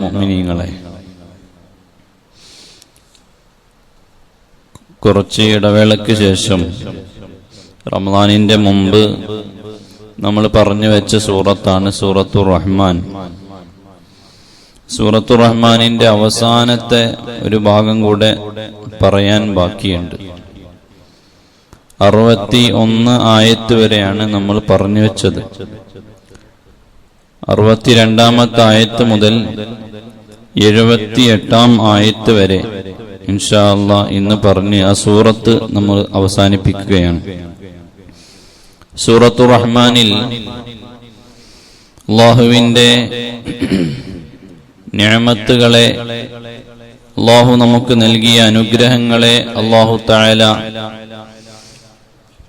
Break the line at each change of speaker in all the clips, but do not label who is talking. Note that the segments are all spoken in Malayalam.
മുഅ്മിനീങ്ങളെ, കുറച്ച് ഇടവേളയ്ക്ക് ശേഷം റമദാനിന്റെ മുമ്പ് നമ്മൾ പറഞ്ഞു വെച്ച സൂറത്താണ് സൂറത്തുർ റഹ്മാൻ. സൂറത്തുർ റഹ്മാനിന്റെ അവസാനത്തെ ഒരു ഭാഗം കൂടെ പറയാൻ ബാക്കിയുണ്ട്. 61 ആയത്ത് വരെയാണ് നമ്മൾ പറഞ്ഞു വെച്ചത്. 62-ാമത്തെ ആയത്ത് മുതൽ 78-ാം ആയത്ത് വരെ ഇൻഷാ അല്ലാഹ് ഇന്ന് പറഞ്ഞ് ആ സൂറത്ത് നമ്മൾ അവസാനിപ്പിക്കുകയാണ്. സൂറത്തുർ റഹ്മാനിൽ അല്ലാഹുവിന്റെ നിഅമത്തുകളെ, അല്ലാഹു നമുക്ക് നൽകിയ അനുഗ്രഹങ്ങളെ അല്ലാഹു തആല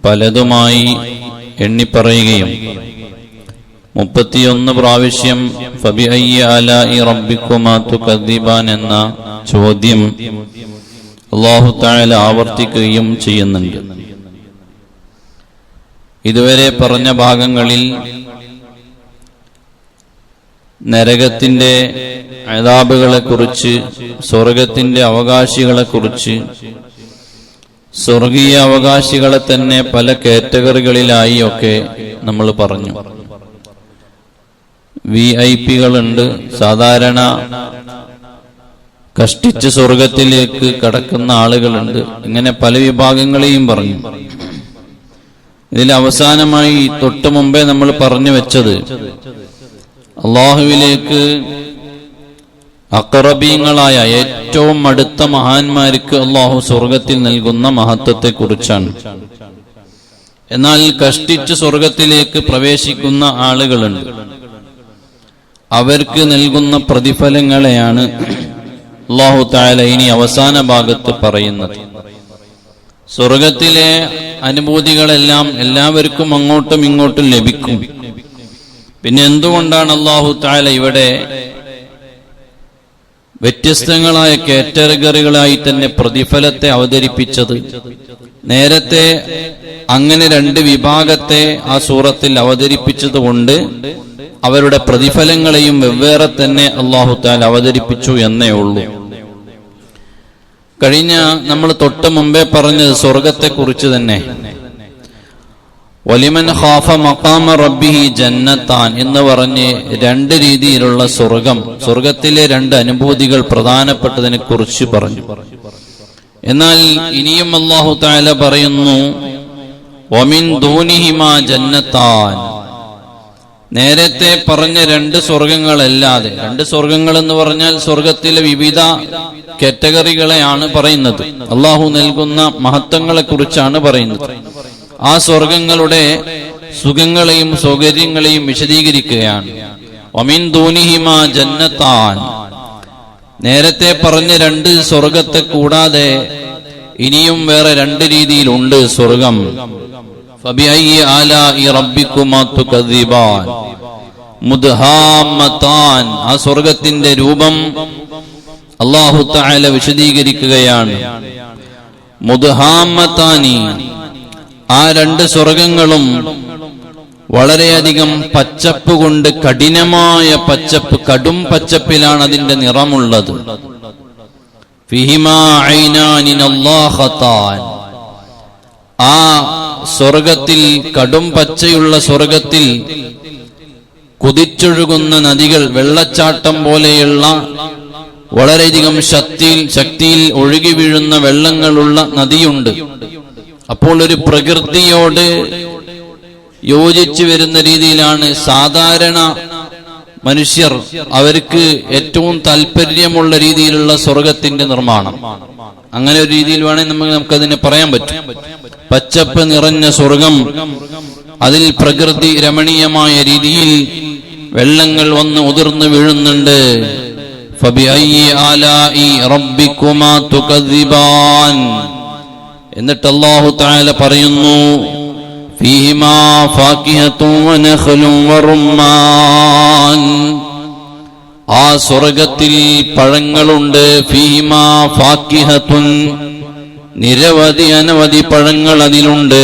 പലതുമായി എണ്ണിപ്പറയുകയും 31 പ്രാവശ്യം ഫബിഅയ്യി ആലാഇ റബ്ബിക്കുമാ തുകദ്ദിബാൻ എന്ന ചോദ്യം അല്ലാഹു തആല ആവർത്തിക്കുകയും ചെയ്യുന്നുണ്ട്. ഇതുവരെ പറഞ്ഞ ഭാഗങ്ങളിൽ നരകത്തിന്റെ അദാബുകളെക്കുറിച്ച്, സ്വർഗത്തിന്റെ അവകാശികളെക്കുറിച്ച്, സ്വർഗീയ അവകാശികളെ തന്നെ പല കാറ്റഗറികളിലായി ഒക്കെ നമ്മൾ പറഞ്ഞു. VIP-കളുണ്ട്, സാധാരണ കഷ്ടിച്ച് സ്വർഗത്തിലേക്ക് കടക്കുന്ന ആളുകളുണ്ട്. ഇങ്ങനെ പല വിഭാഗങ്ങളെയും പറഞ്ഞു. ഇതിൽ അവസാനമായി തൊട്ടു മുമ്പേ നമ്മൾ പറഞ്ഞു വെച്ചത് അള്ളാഹുവിലേക്ക് അഖറബീങ്ങളായ ഏറ്റവും അടുത്ത മഹാന്മാർക്ക് അള്ളാഹു സ്വർഗത്തിൽ നൽകുന്ന മഹത്വത്തെ കുറിച്ചാണ്. എന്നാൽ കഷ്ടിച്ച് സ്വർഗത്തിലേക്ക് പ്രവേശിക്കുന്ന ആളുകളുണ്ട്. അവർക്ക് നൽകുന്ന പ്രതിഫലങ്ങളെയാണ് അല്ലാഹു തആല ഇനി അവസാന ഭാഗത്ത് പറയുന്നത്. സ്വർഗത്തിലെ അനുഭൂതികളെല്ലാം എല്ലാവർക്കും അങ്ങോട്ടും ഇങ്ങോട്ടും ലഭിക്കും. പിന്നെ എന്തുകൊണ്ടാണ് അല്ലാഹു തആല ഇവിടെ വ്യത്യസ്തങ്ങളായ കാറ്റഗറികളായി തന്നെ പ്രതിഫലത്തെ അവതരിപ്പിച്ചത്? നേരത്തെ അങ്ങനെ 2 വിഭാഗത്തെ ആ സൂറത്തിൽ അവതരിപ്പിച്ചതുകൊണ്ട് അവരുടെ പ്രതിഫലങ്ങളെയും വെവ്വേറെ തന്നെ അല്ലാഹു തആല അവതരിപ്പിച്ചു എന്നേ ഉള്ളൂ. കഴിഞ്ഞ നമ്മൾ തൊട്ട് മുമ്പേ പറഞ്ഞത് സ്വർഗത്തെ കുറിച്ച് തന്നെ. വലിമൻ ഖാഫ മഖാമ റബ്ബിഹി ജന്നത്താൻ എന്ന് പറഞ്ഞ് 2 രീതിയിലുള്ള സ്വർഗത്തിലെ 2 അനുഭൂതികൾ പ്രധാനപ്പെട്ടതിനെ കുറിച്ച് പറഞ്ഞു. എന്നാൽ ഇനിയും അല്ലാഹു തആല പറയുന്നു വമിൻ ദൂനിഹിമാ ജന്നത്താൻ. നേരത്തെ പറഞ്ഞ 2 സ്വർഗങ്ങളല്ലാതെ, 2 സ്വർഗങ്ങൾ എന്ന് പറഞ്ഞാൽ സ്വർഗത്തിലെ വിവിധ കാറ്റഗറികളെയാണ് പറയുന്നത്. അള്ളാഹു നൽകുന്ന മഹത്വങ്ങളെ കുറിച്ചാണ് പറയുന്നത്. ആ സ്വർഗങ്ങളുടെ സുഖങ്ങളെയും സൗകര്യങ്ങളെയും വിശദീകരിക്കുകയാണ്. വമിൻ ദൂനിഹിമാ ജന്നത്താൻ. നേരത്തെ പറഞ്ഞ 2 സ്വർഗത്തെ കൂടാതെ ഇനിയും വേറെ 2 രീതിയിലുണ്ട് സ്വർഗം. ഫബിഅയ്യി ആലാഇ റബ്ബിക്കുമാ തുകദ്ദിബാൻ. മുദ്ഹാമത്താൻ. ആ സ്വർഗത്തിന്റെ രൂപം അല്ലാഹു തആല വിശദീകരിക്കുകയാണ്. മുദ്ഹാമത്താനി. ആ 2 സ്വർഗങ്ങളും വളരെയധികം പച്ചപ്പ് കൊണ്ട്, കഠിനമായ പച്ചപ്പ്, കടും പച്ചപ്പിലാണ് അതിന്റെ നിറമുള്ളത്. ഫിഹിമാ ഐനാനി നല്ലാഹത്താൻ. ആ സ്വർഗത്തിൽ, കടും പച്ചയുള്ള സ്വർഗത്തിൽ കുതിച്ചൊഴുകുന്ന നദികൾ, വെള്ളച്ചാട്ടം പോലെയുള്ള വളരെയധികം ശക്തിയിൽ ഒഴുകി വീഴുന്ന വെള്ളങ്ങളുള്ള നദിയുണ്ട്. അപ്പോൾ ഒരു പ്രകൃതിയോട് യോജിച്ചു വരുന്ന രീതിയിലാണ് സാധാരണ മനുഷ്യർ, അവർക്ക് ഏറ്റവും താല്പര്യമുള്ള രീതിയിലുള്ള സ്വർഗത്തിന്റെ നിർമ്മാണം. അങ്ങനെ ഒരു രീതിയിൽ വേണമെങ്കിൽ നമുക്കതിനെ പറയാൻ പറ്റും. പച്ചപ്പ് നിറഞ്ഞ സ്വർഗം, അതിൽ പ്രകൃതി രമണീയമായ രീതിയിൽ വെള്ളങ്ങൾ വന്ന് ഉതിർന്നു വീഴുന്നുണ്ട്. ഫബിഅയ്യി ആലാഇ റബ്ബിക്കുമാ തുകദ്ദിബാൻ. എന്നിട്ട് അല്ലാഹു തആല പറയുന്നു ഫീഹിമാ ഫാകിഹത്തുൻ വനഖ്ലുൻ വറുമ്മാൻ. ആ സ്വർഗത്തിൽ പഴങ്ങളുണ്ട്. ഫീഹിമാ ഫാകിഹത്തുൻ. അനവധി പഴങ്ങൾ അതിലുണ്ട്.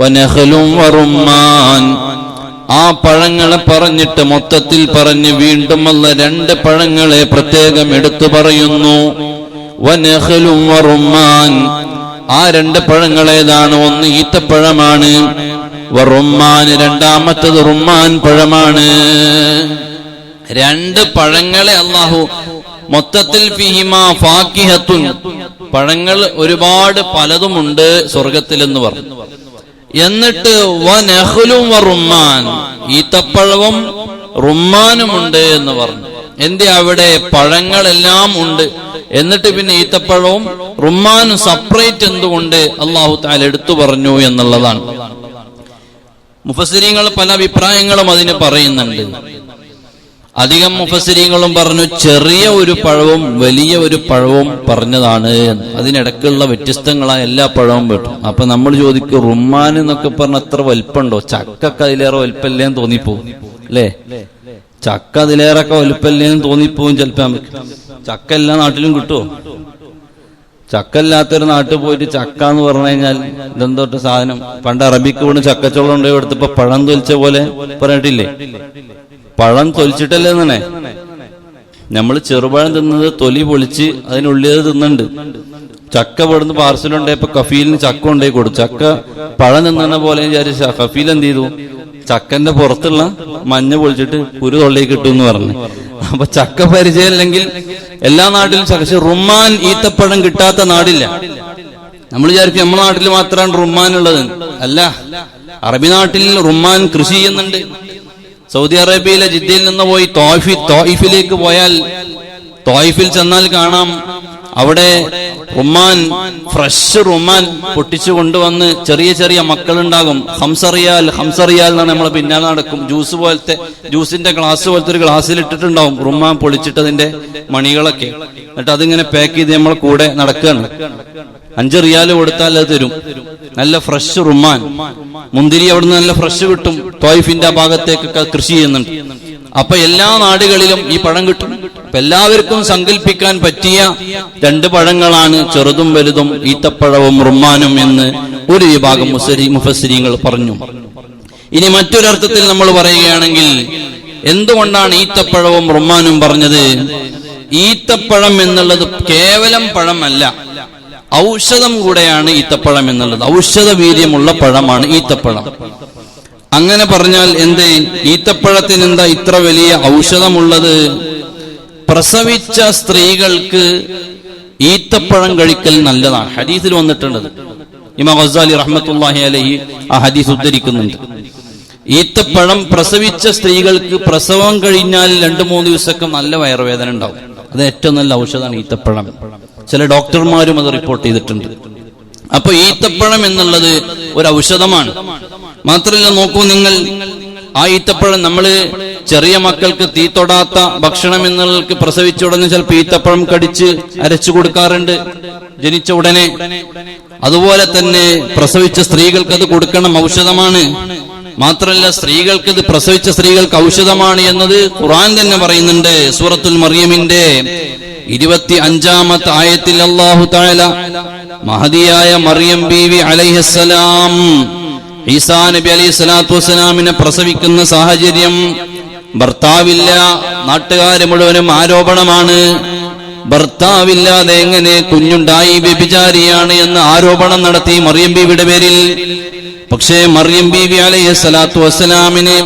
വനഖ്ലുൻ വറുമ്മാൻ. ആ പഴങ്ങളെ പറഞ്ഞിട്ട് മൊത്തത്തിൽ പറഞ്ഞ് വീണ്ടും അല്ലാഹ് രണ്ട് പഴങ്ങളെ പ്രത്യേകം എടുത്തു പറയുന്നു. വനഖ്ലുൻ വറുമ്മാൻ, ആ രണ്ട് പഴങ്ങളേതാണ്? ഒന്ന് ഈത്തപ്പഴമാണ്, വറുമ്മാൻ രണ്ടാമത്തത് റുമ്മാൻ പഴമാണ്. രണ്ട് പഴങ്ങളെ അല്ലാഹു മൊത്തത്തിൽ ഫീഹിമാ ഫാക്കിഹത്തുൻ, പഴങ്ങൾ ഒരുപാട് പലതുമുണ്ട് സ്വർഗത്തിലെന്ന് പറഞ്ഞു. എന്നിട്ട് വനഖ്ലുൻ വറുമ്മാൻ, ഈത്തപ്പഴവും റുമ്മാനുമുണ്ട് എന്ന് പറഞ്ഞു. എന്തേ അവിടെ പഴങ്ങളെല്ലാം ഉണ്ട്, എന്നിട്ട് പിന്നെ ഈത്തപ്പഴവും റുമ്മാനും സെപ്പറേറ്റ് എന്തുകൊണ്ട് അല്ലാഹു തആല എടുത്തു പറഞ്ഞു എന്നുള്ളതാണ്. മുഫസ്സിരീങ്ങൾ പല അഭിപ്രായങ്ങളും അതിന് പറയുന്നുണ്ട്. അധികം മുഫസ്സിരീങ്ങളും പറഞ്ഞു ചെറിയ ഒരു പഴവും വലിയ ഒരു പഴവും പറഞ്ഞതാണ്. അതിനിടക്കുള്ള വ്യത്യസ്തങ്ങളായ എല്ലാ പഴവും പെട്ടു. അപ്പൊ നമ്മൾ ചോദിക്കും, റുമ്മാൻ എന്നൊക്കെ പറഞ്ഞ അത്ര വലിപ്പമുണ്ടോ? ചക്കൊക്കെ അതിലേറെ വലിപ്പല്ലേന്ന് തോന്നിപ്പോവും അല്ലേ? ചക്ക അതിലേറൊക്കെ വലിപ്പല്ലേന്ന് തോന്നിപ്പോവും ചിലപ്പോ. ചക്ക എല്ലാ നാട്ടിലും കിട്ടുമോ? ചക്ക ഇല്ലാത്തൊരു നാട്ടിൽ പോയിട്ട് ചക്ക എന്ന് പറഞ്ഞു കഴിഞ്ഞാൽ ഇതെന്തോട്ട് സാധനം? പണ്ട് അറബിക്ക് കൊണ്ട് ചക്കച്ചോളം ഉണ്ടോ എടുത്തപ്പോ പഴം തൊലിച്ച പോലെ പറഞ്ഞിട്ടില്ലേ? പഴം തൊലിച്ചിട്ടല്ലേ തന്നെ. നമ്മൾ ചെറുപഴം തിന്നത് തൊലി പൊളിച്ച് അതിനുള്ളിൽ തിന്നുണ്ട്. ചക്ക ഇവിടുന്ന് പാർസലുണ്ടായപ്പോ കഫീലിന് ചക്ക ഉണ്ടായി കൊടുത്തു. ചക്ക പഴം തിന്നണ പോലെ വിചാരിച്ച കഫീൽ എന്ത് ചെയ്തു? ചക്കന്റെ പുറത്തുള്ള മഞ്ഞ പൊളിച്ചിട്ട് കുരു തൊള്ളിലേക്ക് കിട്ടും എന്ന് പറഞ്ഞു. അപ്പൊ ചക്ക പരിചയം അല്ലെങ്കിൽ എല്ലാ നാട്ടിലും ചക്ക. പക്ഷെ റുമ്മാൻ ഈത്തപ്പഴം കിട്ടാത്ത നാടില്ല. നമ്മൾ വിചാരിക്കും നമ്മുടെ നാട്ടിൽ മാത്രമാണ് റുമ്മാൻ ഉള്ളത്. അല്ല, അറബി നാട്ടിൽ റുമ്മാൻ കൃഷി ചെയ്യുന്നുണ്ട്. സൗദി അറേബ്യയിലെ ജിദ്ദയിൽ നിന്ന് പോയി തോയിഫിലേക്ക് പോയാൽ, തോയിഫിൽ ചെന്നാൽ കാണാം അവിടെ റുമ്മാൻ, ഫ്രഷ് റുമ്മാൻ പൊട്ടിച്ചു കൊണ്ടുവന്ന് ചെറിയ ചെറിയ മക്കളുണ്ടാകും. ഹംസറിയാൽ എന്നാണ് നമ്മൾ പിന്നാലെ നടക്കും. ജ്യൂസ് പോലത്തെ, ജ്യൂസിന്റെ ഗ്ലാസ് പോലത്തെ ഒരു ഗ്ലാസ്സിൽ ഇട്ടിട്ടുണ്ടാവും റുമ്മാൻ പൊളിച്ചിട്ടതിന്റെ മണികളൊക്കെ. എന്നിട്ട് അതിങ്ങനെ പാക്ക് ചെയ്ത് നമ്മൾ കൂടെ നടക്കുകയാണ്. 5 റിയാൽ കൊടുത്താൽ അത് തരും. നല്ല ഫ്രഷ് റുമ്മാൻ. മുന്തിരി അവിടുന്ന് നല്ല ഫ്രഷ് കിട്ടും. തോയിഫിന്റെ ആ ഭാഗത്തേക്കൊക്കെ കൃഷി ചെയ്യുന്നുണ്ട്. അപ്പൊ എല്ലാ നാടുകളിലും ഈ പഴം കിട്ടും. അപ്പൊ എല്ലാവർക്കും സങ്കല്പിക്കാൻ പറ്റിയ രണ്ട് പഴങ്ങളാണ് ചെറുതും വലുതും, ഈത്തപ്പഴവും റുമ്മാനും എന്ന് ഒരു വിഭാഗം മുഫസ്സിരീങ്ങൾ പറഞ്ഞു. ഇനി മറ്റൊരർത്ഥത്തിൽ നമ്മൾ പറയുകയാണെങ്കിൽ എന്തുകൊണ്ടാണ് ഈത്തപ്പഴവും റുമ്മാനും പറഞ്ഞത്? ഈത്തപ്പഴം എന്നുള്ളത് കേവലം പഴമല്ല, ഔഷധം കൂടെയാണ് ഈത്തപ്പഴം എന്നുള്ളത്. ഔഷധ വീര്യമുള്ള പഴമാണ് ഈത്തപ്പഴം. അങ്ങനെ പറഞ്ഞാൽ എന്തേ? ഈത്തപ്പഴത്തിന് എന്താ ഇത്ര വലിയ ഔഷധമുള്ളത്? പ്രസവിച്ച സ്ത്രീകൾക്ക് ഈത്തപ്പഴം കഴിക്കൽ നല്ലതാണ്. ഹദീസിൽ വന്നിട്ടുണ്ട്. ഇമാം ഗസാലി റഹ്മത്തുള്ളാഹി അലൈഹി ആ ഹദീസ് ഉദ്ധരിക്കുന്നുണ്ട്. ഈത്തപ്പഴം പ്രസവിച്ച സ്ത്രീകൾക്ക് പ്രസവം കഴിഞ്ഞാൽ 2-3 ദിവസമൊക്കെ നല്ല വയറുവേദന ഉണ്ടാവും. അത് ഏറ്റവും നല്ല ഔഷധമാണ് ഈത്തപ്പഴം. ചില ഡോക്ടർമാരും അത് റിപ്പോർട്ട് ചെയ്തിട്ടുണ്ട്. അപ്പൊ ഈത്തപ്പഴം എന്നുള്ളത് ഒരു ഔഷധമാണ്. മാത്രമല്ല, നോക്കൂ നിങ്ങൾ, ആ ഈത്തപ്പഴം നമ്മള് ചെറിയ മക്കൾക്ക് തീ തൊടാത്ത ഭക്ഷണം എന്നുള്ളവർക്ക് പ്രസവിച്ച ഉടനെ ചിലപ്പോൾ ഈത്തപ്പഴം കടിച്ച് അരച്ചു കൊടുക്കാറുണ്ട് ജനിച്ച ഉടനെ. അതുപോലെ തന്നെ പ്രസവിച്ച സ്ത്രീകൾക്ക് അത് കൊടുക്കണം, ഔഷധമാണ്. മാത്രമല്ല, സ്ത്രീകൾക്ക് ഇത് പ്രസവിച്ച സ്ത്രീകൾക്ക് ഔഷധമാണ് എന്നത് ഖുർആൻ തന്നെ പറയുന്നുണ്ട്. സൂറത്തുൽ മറിയമിന്റെ 25-ാമത്തെ ആയത്തിൽ അല്ലാഹു തആല മഹദിയായ മറിയം ബീവി അലൈഹിസ്സലാം ഈസാ നബി അലൈഹി സ്വലാത്തു വസ്സലാമിനെ പ്രസവിക്കുന്ന സാഹചര്യം, ഭർത്താവില്ല, നാട്ടുകാര് മുഴുവനും ആരോപണമാണ്. ഭർത്താവില്ലാതെ എങ്ങനെ കുഞ്ഞുണ്ടായി? വ്യഭിചാരിയാണ് എന്ന് ആരോപണം നടത്തി മറിയം ബീവിയുടെ പേരിൽ. പക്ഷേ മറിയം ബീവി അലൈഹി സ്വലാത്തു വസ്സലാമിനെ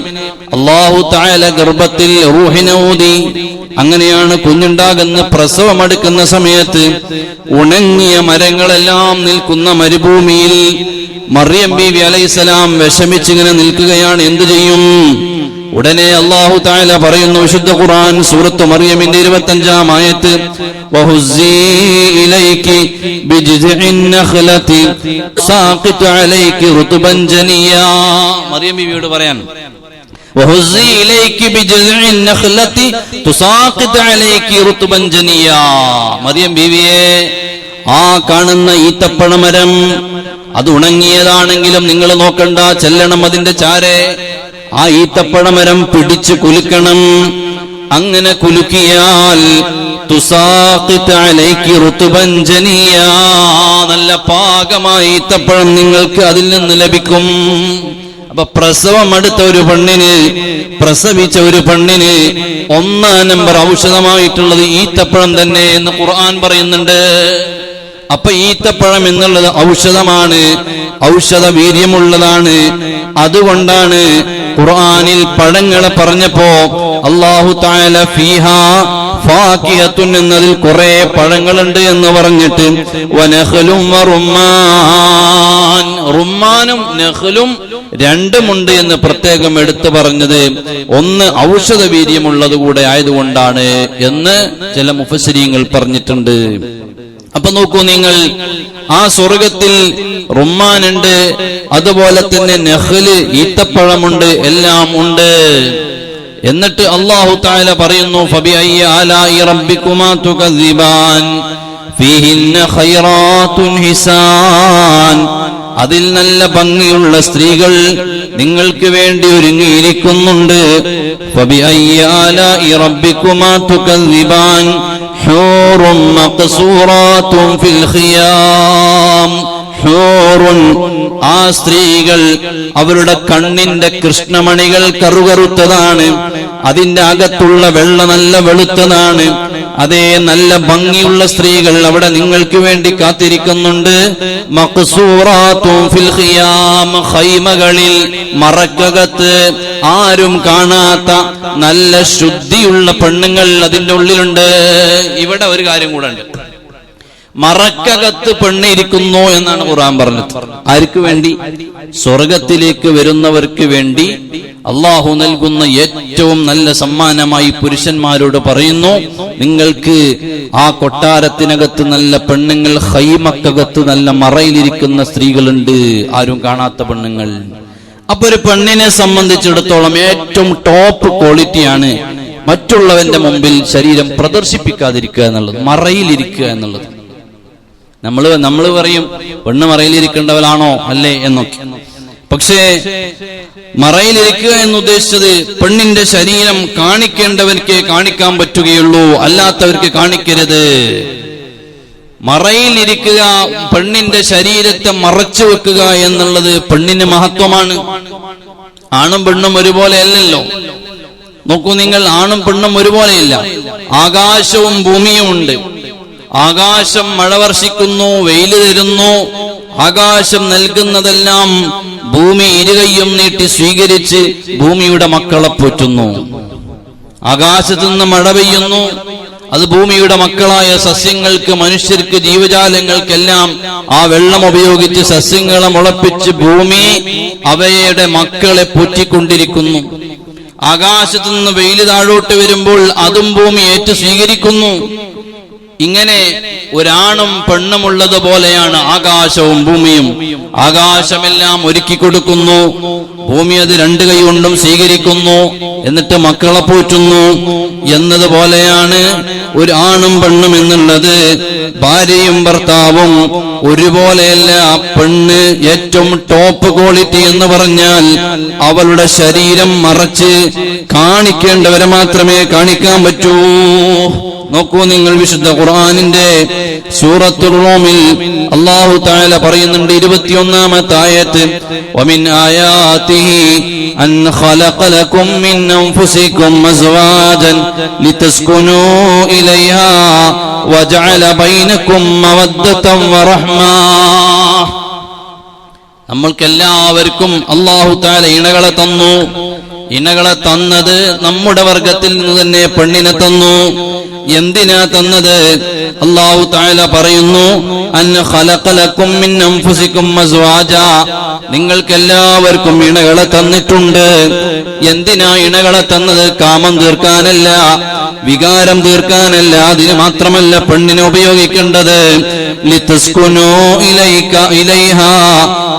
അല്ലാഹു തആല ഗർഭത്തിൽ റൂഹിനെ ഊതി. അങ്ങനെയാണ് കുഞ്ഞുണ്ടാകുന്ന പ്രസവമെടുക്കുന്ന സമയത്ത് ഉണങ്ങിയ മരങ്ങളെല്ലാം നിൽക്കുന്ന മരുഭൂമിയിൽ മറിയം ബീവി അലൈഹിസ്സലാം വിഷമിച്ചിങ്ങനെ നിൽക്കുകയാണ്. എന്തു ചെയ്യും? ഉടനെ അല്ലാഹു തആല പറയുന്നു, വിശുദ്ധ ഖുർആൻ സൂറത്ത് മറിയമിന്റെ 25-ാം ആയത്ത്, വഹുസ്സി ഇലൈകി ബിജിസ്ഇൻ നഖ്ലതി സാഖിത് അലൈകി റുത്ബൻ ജനിയാ. മറിയം ബീവിയോട് പറയാൻ, വഹുസ്സി ഇലൈകി ബിജിസ്ഇൻ നഖ്ലതി തുസാഖിത് അലൈകി റുത്ബൻ ജനിയാ. മറിയം ബീവിയെ, ആ കാണുന്ന ഈത്തപ്പഴമരം അത് ഉണങ്ങിയതാണെങ്കിലും നിങ്ങൾ നോക്കണ്ട, ചെല്ലണം അതിന്റെ ചാരെ. ആ ഈത്തപ്പഴമരം പിടിച്ചു കുലുക്കണം. അങ്ങനെ കുലുക്കിയാൽ തുസാഖിത് അലൈകി റുത്ബൻ ജനിയാ, നല്ല പാകമായ ഈത്തപ്പഴം നിങ്ങൾക്ക് അതിൽ നിന്ന് ലഭിക്കും. അപ്പൊ പ്രസവം അടുത്ത ഒരു പെണ്ണിന്, പ്രസവിച്ച ഒരു പെണ്ണിന് 1 നമ്പർ ഔഷധമായിട്ടുള്ളത് ഈത്തപ്പഴം തന്നെ എന്ന് ഖുർആൻ പറയുന്നുണ്ട്. അപ്പൊ ഈത്തപ്പഴം എന്നുള്ളത് ഔഷധമാണ്, ഔഷധ വീര്യമുള്ളതാണ്. അതുകൊണ്ടാണ് ഖുർആനിൽ പഴങ്ങളെ പറഞ്ഞപ്പോ അല്ലാഹു തആല ഫീഹാ ഫാകിഹത്തുൻ എന്നതിൽ കുറെ പഴങ്ങളുണ്ട് എന്ന് പറഞ്ഞിട്ട് വനഖലും വറുമ്മാൻ, റുമ്മാനും നഖലും രണ്ടുമുണ്ട് എന്ന് പ്രത്യേകം എടുത്തു പറഞ്ഞത് ഒന്ന് ഔഷധ വീര്യമുള്ളത് കൂടെ ആയതുകൊണ്ടാണ് എന്ന് ചില മുഫസ്സിരീങ്ങൾ പറഞ്ഞിട്ടുണ്ട്. അപ്പൊ നോക്കൂ നിങ്ങൾ, ആ സ്വർഗത്തിൽ റുമ്മാനുണ്ട്, അതുപോലെ തന്നെ നഖ്ല് ഈത്തപ്പഴമുണ്ട്, എല്ലാം ഉണ്ട്. എന്നിട്ട് അല്ലാഹു തആല പറയുന്നു ഫബിഅയ്യി ആലാഇ റബ്ബികുമാ തുകദ്ദിബാൻ ഫീഹിന്ന ഖൈറാത്തുൻ ഹിസാൻ, അതിൽ നല്ല ഭംഗിയുള്ള സ്ത്രീകൾ നിങ്ങൾക്ക് വേണ്ടി ഒരുങ്ങിയിരിക്കുന്നുണ്ട്. ഫബിഅയ്യി ആലാഇ റബ്ബികുമാ തുകദ്ദിബാൻ ഹൂറുൻ മഖ്സൂറാത്തുൻ ഫിൽ ഖിയാം. ഹൂറുൻ, ആ സ്ത്രീകൾ അവരുടെ കണ്ണിന്റെ കൃഷ്ണമണികൾ കറുകറുത്തതാണ്, അതിന്റെ അകത്തുള്ള വെള്ള നല്ല വെളുത്തതാണ്. അതേ നല്ല ഭംഗിയുള്ള സ്ത്രീകൾ അവിടെ നിങ്ങൾക്ക് വേണ്ടി കാത്തിരിക്കുന്നുണ്ട്. മഖ്സൂറാത്തുൻ ഫിൽ ഖിയാം, ഖൈമകളിൽ മറക്കകത്ത് ആരും കാണാത്ത നല്ല ശുദ്ധിയുള്ള പെണ്ണുങ്ങൾ അതിന്റെ ഉള്ളിലുണ്ട്. ഇവിടെ ഒരു കാര്യം കൂടെ ഉണ്ട്, മറക്കകത്ത് പെണ്ണിരിക്കുന്നു എന്നാണ് ഖുർആൻ പറഞ്ഞത്. ആർക്ക് വേണ്ടി? സ്വർഗത്തിലേക്ക് വരുന്നവർക്ക് വേണ്ടി അള്ളാഹു നൽകുന്ന ഏറ്റവും നല്ല സമ്മാനമായി പുരുഷന്മാരോട് പറയുന്നു, നിങ്ങൾക്ക് ആ കൊട്ടാരത്തിനകത്ത് നല്ല പെണ്ണുങ്ങൾ, ഖൈമക്കകത്ത് നല്ല മറയിലിരിക്കുന്ന സ്ത്രീകളുണ്ട്, ആരും കാണാത്ത പെണ്ണുങ്ങൾ. അപ്പൊ ഒരു പെണ്ണിനെ സംബന്ധിച്ചിടത്തോളം ഏറ്റവും ടോപ്പ് ക്വാളിറ്റിയാണ് മറ്റുള്ളവന്റെ മുമ്പിൽ ശരീരം പ്രദർശിപ്പിക്കാതിരിക്കുക എന്നുള്ളത്, മറയിലിരിക്കുക എന്നുള്ളത്. നമ്മൾ പറയും പെണ്ണ് മറയിലിരിക്കേണ്ടവളാണോ അല്ലേ എന്നൊക്കെ. പക്ഷേ മറയിലിരിക്കുക എന്നുദ്ദേശിച്ചത് പെണ്ണിന്റെ ശരീരം കാണിക്കേണ്ടവർക്ക് കാണിക്കാൻ പറ്റുകയുള്ളൂ, അല്ലാത്തവർക്ക് കാണിക്കരുത്. മറയിലിരിക്കുക, പെണ്ണിന്റെ ശരീരത്തെ മറച്ചു വെക്കുക എന്നുള്ളത് പെണ്ണിന് മഹത്വമാണ്. ആണും പെണ്ണും ഒരുപോലെ അല്ലല്ലോ. നോക്കൂ നിങ്ങൾ, ആണും പെണ്ണും ഒരുപോലെയില്ല. ആകാശവും ഭൂമിയും ഉണ്ട്. ആകാശം മഴ വർഷിക്കുന്നു, വെയില് തരുന്നു. ആകാശം നൽകുന്നതെല്ലാം ഭൂമി ഇരുകൈയും നീട്ടി സ്വീകരിച്ച് ഭൂമിയുടെ മക്കളെ പോറ്റുന്നു. ആകാശത്തു നിന്ന് മഴ പെയ്യുന്നു, അത് ഭൂമിയുടെ മക്കളായ സസ്യങ്ങൾക്ക്, മനുഷ്യർക്ക്, ജീവജാലങ്ങൾക്കെല്ലാം ആ വെള്ളം ഉപയോഗിച്ച് സസ്യങ്ങളെ മുളപ്പിച്ച് ഭൂമി അവയുടെ മക്കളെ പോറ്റിക്കൊണ്ടിരിക്കുന്നു. ആകാശത്തു നിന്ന് വെയില് താഴോട്ട് വരുമ്പോൾ അതും ഭൂമി ഏറ്റു സ്വീകരിക്കുന്നു. ഇങ്ങനെ ഒരാണും പെണ്ണുമുള്ളത് പോലെയാണ് ആകാശവും ഭൂമിയും. ആകാശമെല്ലാം ഒരുക്കി കൊടുക്കുന്നു, ഭൂമി അത് 2 കൈ കൊണ്ടും സ്വീകരിക്കുന്നു, എന്നിട്ട് മക്കളെ പോറ്റുന്നു. എന്നതുപോലെയാണ് ഒരു ആണും പെണ്ണും എന്നുള്ളത്. ഭാര്യയും ഭർത്താവും ഒരുപോലെയല്ല. പെണ്ണ് ഏറ്റവും ടോപ്പ് ക്വാളിറ്റി എന്ന് പറഞ്ഞാൽ അവളുടെ ശരീരം മറച്ച് കാണിക്കേണ്ടവരെ മാത്രമേ കാണിക്കാൻ പറ്റൂ. നോക്കൂ നിങ്ങൾ, വിശുദ്ധ ഖുർആനിന്റെ സൂറത്തുൽ റൂമിൽ അല്ലാഹു തആല പറയുന്നുണ്ട് 21-ാമത്തെ ആയത്ത്, വമിൻ ആയാതിഹി അൻ ഖലഖ ലക്കും മിൻ അൻഫുസികും അസ്വാജൻ ലിതസ്കുനൂ ഇലൈഹാ വജഅല ബൈനകും മവദ്ദതൻ വറഹ്മാ. നമ്മൾക്കെല്ലാവർക്കും അല്ലാഹു തആല ഇണകളെ തന്നു. ഇണകളെ തന്നത് നമ്മുടെ വർഗത്തിൽ നിന്ന് തന്നെ പെണ്ണിനെ തന്നു. എന്തിനാ തന്നത്? അല്ലാഹു തആല പറയുന്നു, അൻ ഖലഖ ലക്കും മിൻ അൻഫുസികും അസ്വാജാ, നിങ്ങൾക്കെല്ലാവർക്കും ഇണകളെ തന്നിട്ടുണ്ട്. എന്തിനാ ഇണകളെ തന്നത്? കാമം തീർക്കാനല്ല, വികാരം തീർക്കാനല്ല. അതിന് മാത്രമല്ല പെണ്ണിനെ ഉപയോഗിക്കേണ്ടത്. ലിതസ്കുനൂ ഇലൈഹാ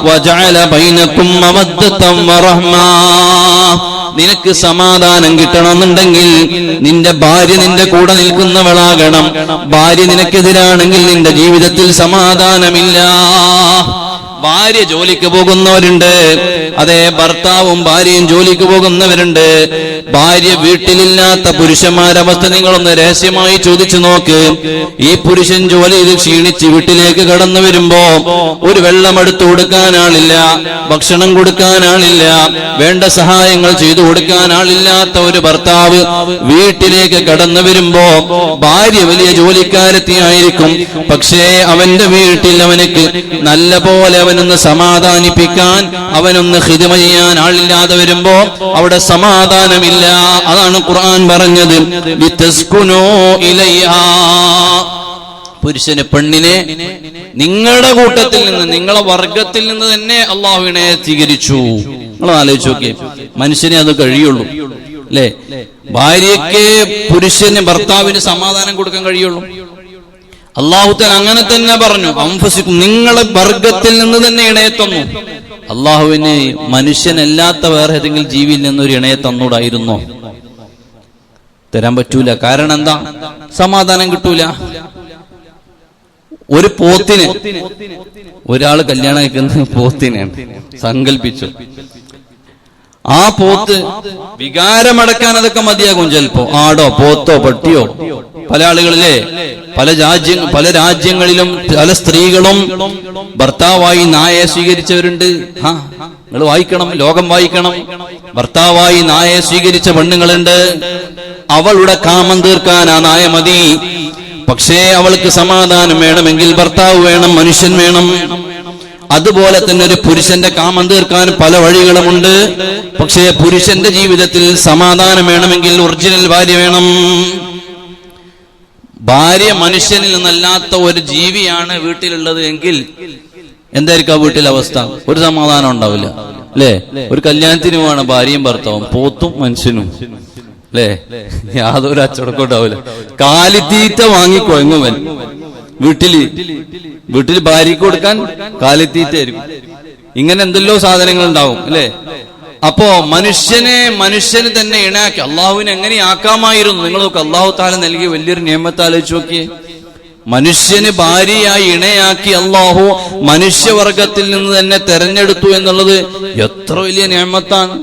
വജഅല ബൈനകും മവദ്ദതൻ വറഹ്മാ. നിനക്ക് സമാധാനം കിട്ടണമെന്നുണ്ടെങ്കിൽ നിന്റെ ഭാര്യ നിന്റെ കൂടെ നിൽക്കുന്നവളാകണം. ഭാര്യ നിനക്കെതിരാണെങ്കിൽ നിന്റെ ജീവിതത്തിൽ സമാധാനമില്ല. ഭാര്യ ജോലിക്ക് പോകുന്നവരുണ്ട്, അതേ ഭർത്താവും ഭാര്യയും ജോലിക്ക് പോകുന്നവരുണ്ട്. ഭാര്യ വീട്ടിലില്ലാത്ത പുരുഷന്മാരുടെ അവസ്ഥ നിങ്ങളൊന്ന് രഹസ്യമായി ചോദിച്ചു നോക്ക്. ഈ പുരുഷൻ ജോലി ചെയ്ത് ക്ഷീണിച്ച് വീട്ടിലേക്ക് കടന്നു വരുമ്പോ ഒരു വെള്ളം എടുത്തു കൊടുക്കാൻ ആളില്ല, ഭക്ഷണം കൊടുക്കാൻ ആളില്ല, വേണ്ട സഹായങ്ങൾ ചെയ്തു കൊടുക്കാൻ ആളില്ലാത്ത ഒരു ഭർത്താവ് വീട്ടിലേക്ക് കടന്നു വരുമ്പോ ഭാര്യ വലിയ ജോലിക്കാരത്തിയായിരിക്കും. പക്ഷേ അവന്റെ വീട്ടിൽ അവനക്ക് നല്ല പോലെ അവനൊന്ന് സമാധാനിപ്പിക്കാൻ, അവനൊന്ന് ഖിദ്മ ചെയ്യാൻ ആളില്ലാതെ വരുമ്പോ അവിടെ സമാധാനമില്ല. അതാണ് ഖുർആൻ പറഞ്ഞത്, ലിതസ്കുനൂ ഇലൈഹാ. പുരുഷന് പെണ്ണിനെ നിങ്ങളുടെ കൂട്ടത്തിൽ നിന്ന്, നിങ്ങളെ വർഗത്തിൽ നിന്ന് തന്നെ അള്ളാഹുവിനെ സ്വീകരിച്ചു. നിങ്ങൾ ആലോചിച്ച് നോക്കിയേ, മനുഷ്യനെ അത് കഴിയുള്ളൂ അല്ലേ? ഭാര്യയ്ക്ക് പുരുഷന് ഭർത്താവിന് സമാധാനം കൊടുക്കാൻ കഴിയുള്ളൂ. അള്ളാഹു തആല അങ്ങനെ തന്നെ പറഞ്ഞു, അൻഫുസിക്കും, നിങ്ങളെ വർഗത്തിൽ നിന്ന് തന്നെ ഇണയെ തന്നു. അള്ളാഹുവിന് മനുഷ്യനല്ലാത്ത വേറെ ഏതെങ്കിലും ജീവിയിൽ നിന്നൊരു ഇണയെ തന്നൂടായിരുന്നോ? തരാൻ പറ്റൂല. കാരണം എന്താ? സമാധാനം കിട്ടൂല. ഒരു പോത്തിന് ഒരാൾ കല്യാണം കഴിക്കുന്ന പോത്തിനെയാണ് സങ്കല്പിച്ചു. ആ പോത്ത് വികാരമടക്കാൻ അതൊക്കെ മതിയാകും ചിലപ്പോ. ആടോ പോത്തോ പട്ടിയോ. പല ആളുകളിലെ പല രാജ്യങ്ങളിലും പല സ്ത്രീകളും ഭർത്താവായി നായയെ സ്വീകരിച്ചവരുണ്ട്. നിങ്ങൾ വായിക്കണം, ലോകം വായിക്കണം. ഭർത്താവായി നായയെ സ്വീകരിച്ച പെണ്ണുങ്ങളുണ്ട്. അവളുടെ കാമം തീർക്കാൻ ആ നായ മതി. പക്ഷേ അവൾക്ക് സമാധാനം വേണമെങ്കിൽ ഭർത്താവ് വേണം, മനുഷ്യൻ വേണം. അതുപോലെ തന്നെ ഒരു പുരുഷന്റെ കാമം തീർക്കാൻ പല വഴികളുമുണ്ട്. പക്ഷേ പുരുഷന്റെ ജീവിതത്തിൽ സമാധാനം വേണമെങ്കിൽ ഒറിജിനൽ ഭാര്യ വേണം. ഭാര്യ മനുഷ്യനിൽ നിന്നല്ലാത്ത ഒരു ജീവിയാണ് വീട്ടിലുള്ളത് എങ്കിൽ എന്തായിരിക്കും ആ വീട്ടിലെ അവസ്ഥ? ഒരു സമാധാനം ഉണ്ടാവില്ല അല്ലേ? ഒരു കല്യാണത്തിന് പോവാണ് ഭാര്യയും ഭർത്താവും, പോത്തും മനുഷ്യനും അല്ലേ? യാതൊരു അച്ചടക്കം ഉണ്ടാവില്ല. കാലിത്തീറ്റ വാങ്ങിക്കൊഴങ്ങുവൻ വീട്ടിൽ ഭാര്യക്ക് കൊടുക്കാൻ കാലിത്തീറ്റ ആയിരിക്കും. ഇങ്ങനെ എന്തെല്ലോ സാധനങ്ങൾ ഉണ്ടാവും അല്ലേ? അപ്പോ മനുഷ്യന് തന്നെ ഇണയാക്കി അള്ളാഹുവിനെ എങ്ങനെയാക്കാമായിരുന്നു? നിങ്ങൾ നോക്ക്, അള്ളാഹു തആല നൽകിയ വലിയൊരു നിയമത്ത് ആലോചിച്ച് നോക്കിയേ. മനുഷ്യന് ഭാര്യയായി ഇണയാക്കി അള്ളാഹു മനുഷ്യവർഗത്തിൽ നിന്ന് തന്നെ തെരഞ്ഞെടുത്തു എന്നുള്ളത് എത്ര വലിയ നിയമത്താണ്.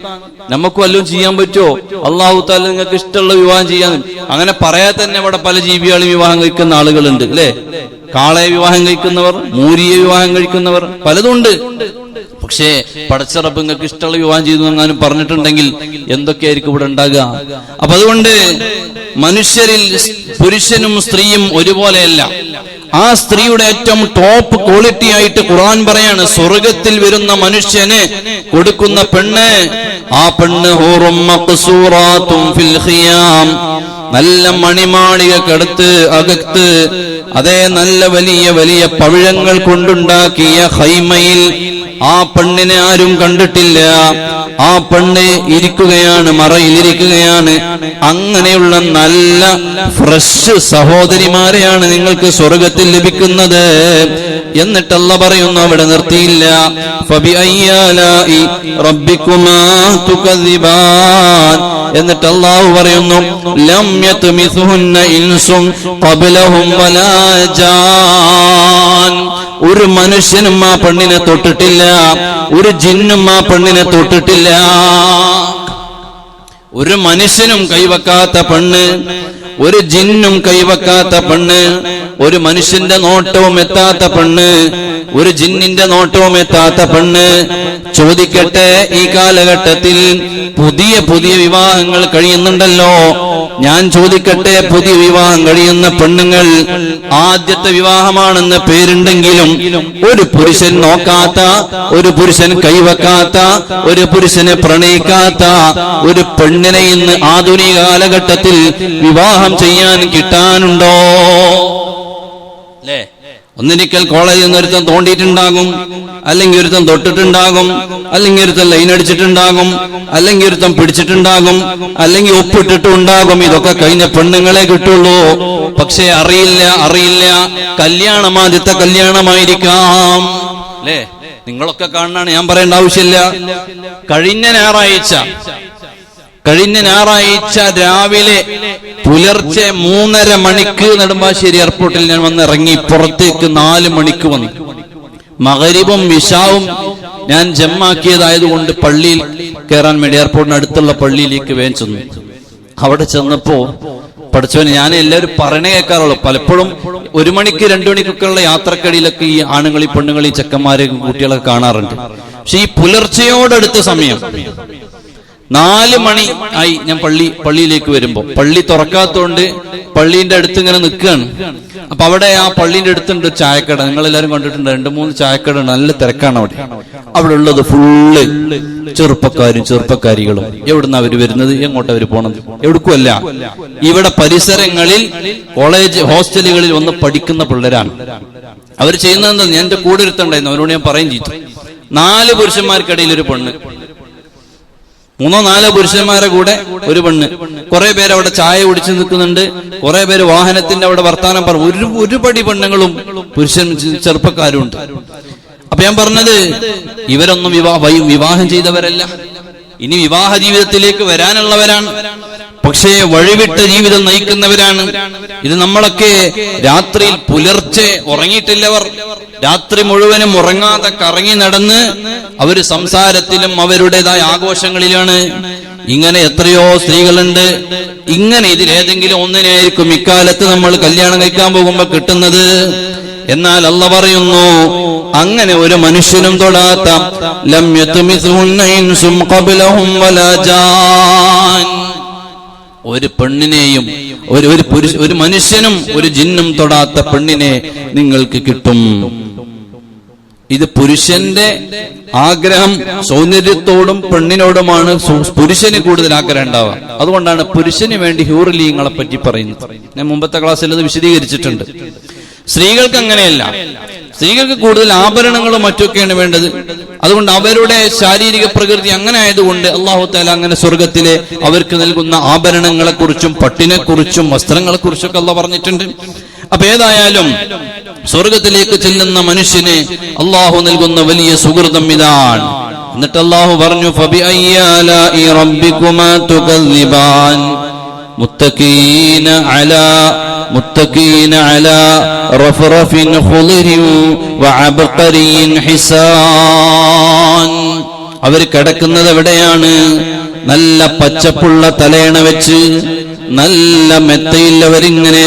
നമുക്ക് വല്ലതും ചെയ്യാൻ പറ്റുമോ? അള്ളാഹു തആല നിങ്ങൾക്ക് ഇഷ്ടമുള്ള വിവാഹം ചെയ്യാൻ. അങ്ങനെ പറയാൻ തന്നെ ഇവിടെ പല ജീവികളും വിവാഹം കഴിക്കുന്ന ആളുകളുണ്ട് അല്ലെ? കാളയെ വിവാഹം കഴിക്കുന്നവർ, മൂരിയെ വിവാഹം കഴിക്കുന്നവർ, പലതുണ്ട്. പക്ഷേ പടച്ച റബ്ബ് നിങ്ങൾക്ക് ഇഷ്ടമുള്ള വിവാഹം ചെയ്തു എങ്ങാനും പറഞ്ഞിട്ടുണ്ടെങ്കിൽ എന്തൊക്കെയായിരിക്കും ഇവിടെ ഉണ്ടാകുക? അപ്പൊ അതുകൊണ്ട് മനുഷ്യരിൽ പുരുഷനും സ്ത്രീയും ഒരുപോലെയല്ല. ആ സ്ത്രീയുടെ ഏറ്റവും ടോപ്പ് ക്വാളിറ്റി ആയിട്ട് ഖുർആൻ പറയാണ്, സ്വർഗത്തിൽ വരുന്ന മനുഷ്യന് കൊടുക്കുന്ന പെണ്ണ്, ആ പെണ്ണ് ഹൂറും മഖ്സൂറാത്തും ഫിൽ ഖിയാം, നല്ല മണിമാളികക്കടുത്ത് അകത്ത്, അതേ നല്ല വലിയ വലിയ പവിഴങ്ങൾ കൊണ്ടുണ്ടാക്കിയ ഖൈമയിൽ ആ പെണ്ണിനെ ആരും കണ്ടിട്ടില്ല. ആ പെണ്ണ് ഇരിക്കുകയാണ്, മറയിലിരിക്കുകയാണ്. അങ്ങനെയുള്ള നല്ല ഫ്രഷ് സഹോദരിമാരെയാണ് നിങ്ങൾക്ക് സ്വർഗത്തിൽ ലഭിക്കുന്നത്. എന്നിട്ട് അല്ലാഹു പറയുന്നു, അവിടെ നിർത്തിയില്ല, ഫബിഅയ്യാലാഇ റബ്ബികുമാ തുകദിബാൻ. എന്നിട്ട് അല്ലാഹു പറയുന്നു, ലം യത്മിസുഹുന്ന ഇൻസും ഖബ്ലഹും വലാ ജാൻ. ഒരു മനുഷ്യനും ആ പെണ്ണിനെ തൊട്ടിട്ടില്ല, ഒരു ജിന്നും ആ പെണ്ണിനെ തൊട്ടിട്ടില്ല. ഒരു മനുഷ്യനും കൈവെക്കാത്ത പെണ്ണ്, ഒരു ജിന്നും കൈവെക്കാത്ത പെണ്ണ്, ഒരു മനുഷ്യന്റെ നോട്ടവും എത്താത്ത പെണ്ണ്, ഒരു ജിന്നിന്റെ നോട്ടവും എത്താത്ത പെണ്ണ്. ചോദിക്കട്ടെ, ഈ കാലഘട്ടത്തിൽ പുതിയ പുതിയ വിവാഹങ്ങൾ കഴിയുന്നുണ്ടല്ലോ. ഞാൻ ചോദിക്കട്ടെ, പുതിയ വിവാഹം കഴിയുന്ന പെണ്ണുങ്ങൾ ആദ്യത്തെ വിവാഹമാണെന്ന് പേരുണ്ടെങ്കിലും ഒരു പുരുഷൻ നോക്കാത്ത, ഒരു പുരുഷൻ കൈവെക്കാത്ത, ഒരു പുരുഷനെ പ്രണയിക്കാത്ത ഒരു പെണ്ണിനെ ഇന്ന് ആധുനിക കാലഘട്ടത്തിൽ വിവാഹം ചെയ്യാൻ കിട്ടാനുണ്ടോ? അല്ലേ? ഒന്നിരിക്കൽ കോളേജിൽ നിന്ന് ഒരുത്തൻ തോണ്ടിയിട്ടുണ്ടാകും, അല്ലെങ്കിൽ ഒരുത്തൻ തൊട്ടിട്ടുണ്ടാകും, അല്ലെങ്കിൽ ഒരുത്തൻ ലൈൻ അടിച്ചിട്ടുണ്ടാകും, അല്ലെങ്കിൽ ഒരുത്തൻ പിടിച്ചിട്ടുണ്ടാകും, അല്ലെങ്കിൽ ഒപ്പിട്ടിട്ടുണ്ടാകും. ഇതൊക്കെ കഴിഞ്ഞ പെണ്ണുങ്ങളെ കിട്ടുള്ളൂ. പക്ഷെ അറിയില്ല കല്യാണം ആദ്യത്തെ കല്യാണമായിരിക്കാം അല്ലേ? നിങ്ങളൊക്കെ കാണാണ്, ഞാൻ പറയേണ്ട ആവശ്യമില്ല. കഴിഞ്ഞ ഞായറാഴ്ച രാവിലെ പുലർച്ചെ 3:30 മണിക്ക് നെടുമ്പാശ്ശേരി എയർപോർട്ടിൽ ഞാൻ വന്നിറങ്ങി. പുറത്തേക്ക് 4 മണിക്ക് വന്നു. മഗ്രിബും ഇശാവും ഞാൻ ജമ്മാക്കിയതായതുകൊണ്ട് പള്ളിയിൽ കയറാൻ വേണ്ടി എയർപോർട്ടിന് അടുത്തുള്ള പള്ളിയിലേക്ക് വേഗം ചെന്നു. അവിടെ ചെന്നപ്പോ പഠിച്ചവന് ഞാൻ എല്ലാവരും പറയണേ കേൾക്കാറുള്ളൂ. പലപ്പോഴും 1 മണിക്ക് 2 മണിക്കൊക്കെ ഉള്ള യാത്രക്കടിയിലൊക്കെ ഈ ആണുങ്ങളി പെണ്ണുങ്ങളി ചെക്കന്മാരെ കുട്ടികളൊക്കെ കാണാറുണ്ട്. പക്ഷെ ഈ പുലർച്ചയോടടുത്ത സമയം 4 മണി ആയി ഞാൻ പള്ളിയിലേക്ക് വരുമ്പോ പള്ളി തുറക്കാത്തോണ്ട് പള്ളിന്റെ അടുത്ത് ഇങ്ങനെ നിൽക്കുകയാണ്. അപ്പൊ അവിടെ ആ പള്ളിന്റെ അടുത്തുണ്ട് ചായക്കട. നിങ്ങളെല്ലാരും കണ്ടിട്ടുണ്ട്, 2-3 ചായക്കട ഉണ്ട്. നല്ല തിരക്കാണ് അവിടെ ഉള്ളത്. ഫുള്ള് ചെറുപ്പക്കാരികളും. എവിടുന്ന അവര് വരുന്നത്, എങ്ങോട്ട് അവര് പോണത്, എവിടേക്കുമല്ല. ഇവിടെ പരിസരങ്ങളിൽ കോളേജ് ഹോസ്റ്റലുകളിൽ വന്ന് പഠിക്കുന്ന പിള്ളേരാണ്. അവർ ചെയ്യുന്നത് എന്താ, ഞാൻ എന്റെ കൂടെ ഇരുത്തുണ്ടായിരുന്നു, അവരോട് ഞാൻ പറയും ചെയ്തു. 4 പുരുഷന്മാർക്കിടയിൽ ഒരു പെണ്ണ്, 3-4 പുരുഷന്മാരെ കൂടെ ഒരു പെണ്ണ്. കുറെ പേര് അവിടെ ചായ കുടിച്ചു നിൽക്കുന്നുണ്ട്, കുറെ പേര് വാഹനത്തിന്റെ അവിടെ വർത്താനം പറഞ്ഞു. ഒരു പടി പെണ്ണുങ്ങളും ചെറുപ്പക്കാരും ഉണ്ട്. അപ്പൊ ഞാൻ പറഞ്ഞത്, ഇവരൊന്നും വിവാഹം ചെയ്തവരല്ല, ഇനി വിവാഹ ജീവിതത്തിലേക്ക് വരാനുള്ളവരാണ്. പക്ഷേ വഴിവിട്ട ജീവിതം നയിക്കുന്നവരാണ്. ഇത് നമ്മളൊക്കെ രാത്രിയിൽ പുലർച്ചെ ഉറങ്ങിയിട്ടില്ലവർ, രാത്രി മുഴുവനും ഉറങ്ങാതെ കറങ്ങി നടന്ന് അവര് സംസാരത്തിലും അവരുടേതായ ആഘോഷങ്ങളിലാണ്. ഇങ്ങനെ എത്രയോ സ്ത്രീകളുണ്ട്. ഇങ്ങനെ ഇതിലേതെങ്കിലും ഒന്നിനെയായിരിക്കും ഇക്കാലത്ത് നമ്മൾ കല്യാണം കഴിക്കാൻ പോകുമ്പോ കിട്ടുന്നത്. എന്നാൽ അല്ലാഹു പറയുന്നു, അങ്ങനെ ഒരു മനുഷ്യനും തൊടാത്ത ലം യത്മിസുഹുന്ന ഇൻസും ഖബ്ലഹും വലാ ജാൻ, ഒരു പെണ്ണിനെയും ഒരു മനുഷ്യനും ഒരു ജിന്നും തൊടാത്ത പെണ്ണിനെ നിങ്ങൾക്ക് കിട്ടും. ഇത് പുരുഷന്റെ ആഗ്രഹം സൗന്ദര്യത്തോടും പെണ്ണിനോടുമാണ് പുരുഷന് കൂടുതൽ ആഗ്രഹം ഉണ്ടാവുക. അതുകൊണ്ടാണ് പുരുഷന് വേണ്ടി ഹൂറിലീങ്ങളെ പറ്റി പറയുന്നത്. ഞാൻ മുമ്പത്തെ ക്ലാസ്സിൽ അത് വിശദീകരിച്ചിട്ടുണ്ട്. സ്ത്രീകൾക്ക് അങ്ങനെയല്ല. സ്ത്രീകൾക്ക് കൂടുതൽ ആഭരണങ്ങളും മറ്റൊക്കെയാണ് വേണ്ടത്. അതുകൊണ്ട് അവരുടെ ശാരീരിക പ്രകൃതി അങ്ങനെ ആയതുകൊണ്ട് അല്ലാഹു തആല അങ്ങനെ സ്വർഗത്തിലെ അവർക്ക് നൽകുന്ന ആഭരണങ്ങളെ കുറിച്ചും പട്ടിനെ കുറിച്ചും വസ്ത്രങ്ങളെ കുറിച്ചൊക്കെ അല്ലാഹു പറഞ്ഞിട്ടുണ്ട്. അപ്പൊ ഏതായാലും സ്വർഗത്തിലേക്ക് ചെല്ലുന്ന മനുഷ്യന് അല്ലാഹു നൽകുന്ന വലിയ സുഹൃതം ഇതാണ്. എന്നിട്ട് അല്ലാഹു പറഞ്ഞു, ഫബിഅയ്യി ആലാഇ റബ്ബികുമാ തുകദ്ദിബാൻ മുത്തഖീന അലാ റഫറഫിൻ ഖുളിരിൻ വഅബ്ഖരിൻ ഹിസാൻ. അവർ കിടക്കുന്നത് എവിടെയാണ്? നല്ല പച്ചപ്പുള്ള തലയണ വെച്ച് നല്ല മെത്തയിൽ അവരിങ്ങനെ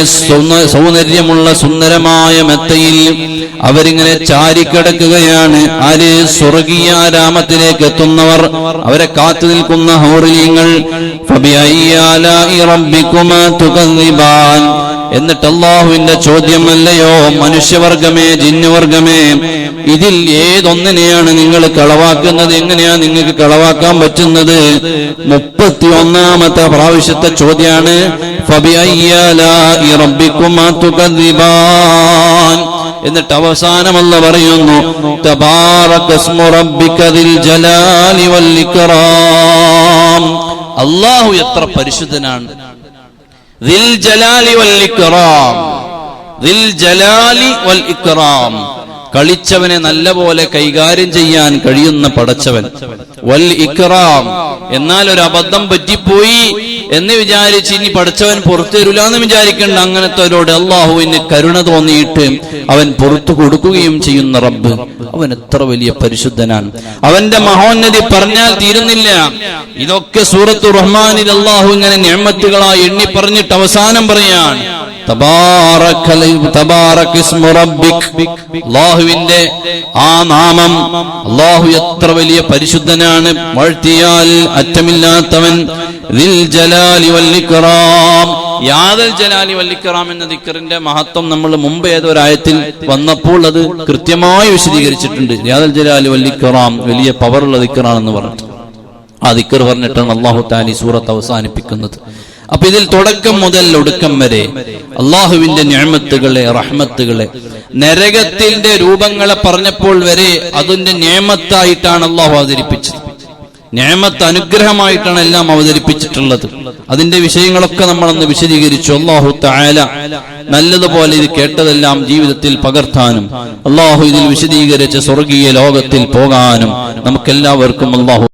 സൗന്ദര്യമുള്ള സുന്ദരമായ മെത്തയിൽ അവരിങ്ങനെ ചാരിക്കിടക്കുകയാണ്. ആര്? സ്വർഗീയാരാമത്തിലേക്ക് എത്തുന്നവർ, അവരെ കാത്തു നിൽക്കുന്ന ഹൗറിയങ്ങൾ. ഫബിഅയ്യി ആലാഇ റബ്ബികുമാ തുകദ്ദിബാൻ. എന്നിട്ട് അല്ലാഹുവിന്റെ ചോദ്യമല്ലയോ, മനുഷ്യവർഗമേ ജിന്നുവർഗമേ, ഇതിൽ ഏതൊന്നിനെയാണ് നിങ്ങൾ കളവാക്കുന്നത്? എങ്ങനെയാണ് നിങ്ങൾക്ക് കളവാക്കാൻ പറ്റുന്നത്? 31ാമത്തെ പ്രാവശ്യത്തെ ചോദ്യമാണ്. ഫബിഅയ്യി ആലാഇ റബ്ബികുമാ തുകദ്ദിബാൻ. എന്നിട്ട് അവസാനമല്ല പറയുന്നു, തബാറക ഇസ്മു റബ്ബിക ദിൽ ജലാലി വൽ ഇക്റാം. അല്ലാഹു എത്ര പരിശുദ്ധനാണ്! ദിൽ ജലാലി വൽ ഇക്റാം, ദിൽ ജലാലി വൽ ഇക്റാം. കളിച്ചവനെ നല്ലപോലെ കൈകാര്യം ചെയ്യാൻ കഴിയുന്ന പടച്ചവൻ. വൽ ഇക്റാം, എന്നാൽ ഒരു അബദ്ധം പറ്റിപ്പോയി എന്ന് വിചാരിച്ച് ഇനി പടച്ചവൻ പുറത്തു തരൂല എന്ന് വിചാരിക്കേണ്ട. അങ്ങനത്തെവരോട് അള്ളാഹുവിന് കരുണ തോന്നിയിട്ട് അവൻ പുറത്തു കൊടുക്കുകയും ചെയ്യുന്ന റബ്ബ്, അവൻ എത്ര വലിയ പരിശുദ്ധനാണ്! അവന്റെ മഹോന്നതി പറഞ്ഞാൽ തീരുന്നില്ല. ഇതൊക്കെ സൂറത്തു റഹ്മാനിൽ അള്ളാഹു ഇങ്ങനെ നിഅമത്തുകളായി എണ്ണി പറഞ്ഞിട്ട് അവസാനം പറയാൻ, അല്ലാഹുവിന്റെ ആ നാമം, അല്ലാഹു എത്ര വലിയ പരിശുദ്ധനാണ്! വാഴ്ത്തിയാൽ അറ്റമില്ലാത്തവൻ. ദിൽ ജലാലി വൽ ഇക്റാം. യാദൽ ജലാലി വൽ ഇക്റാം എന്ന ദിക്റിന്റെ മഹത്വം നമ്മൾ മുമ്പ് ഏതൊരായത്തിൽ വന്നപ്പോൾ അത് കൃത്യമായി വിശദീകരിച്ചിട്ടുണ്ട്. യാദൽ ജലാലി വൽ ഇക്റാം വലിയ പവറുള്ള ദിക്റാണെന്ന് പറഞ്ഞു. ആ ദിക്ർ പറഞ്ഞിട്ടാണ് അല്ലാഹു തആല ഈ സൂറത്ത് അവസാനിപ്പിക്കുന്നത്. അപ്പൊ ഇതിൽ തുടക്കം മുതൽ ഒടുക്കം വരെ അള്ളാഹുവിന്റെ നിഅമത്തുകളെ, റഹ്മത്തുകളെ, നരകത്തിന്റെ രൂപങ്ങളെ പറഞ്ഞപ്പോൾ വരെ അതിന്റെ നിഅമത്തായിട്ടാണ് അള്ളാഹു അവതരിപ്പിച്ചത്. നിഅമത്ത്, അനുഗ്രഹമായിട്ടാണ് എല്ലാം അവതരിപ്പിച്ചിട്ടുള്ളത്. അതിന്റെ വിഷയങ്ങളൊക്കെ നമ്മളൊന്ന് വിശദീകരിച്ചു. അല്ലാഹു തആല നല്ലതുപോലെ ഇത് കേട്ടതെല്ലാം ജീവിതത്തിൽ പകർത്താനും അള്ളാഹു ഇതിൽ വിശദീകരിച്ച സ്വർഗീയ ലോകത്തിൽ പോകാനും നമുക്കെല്ലാവർക്കും അല്ലാഹു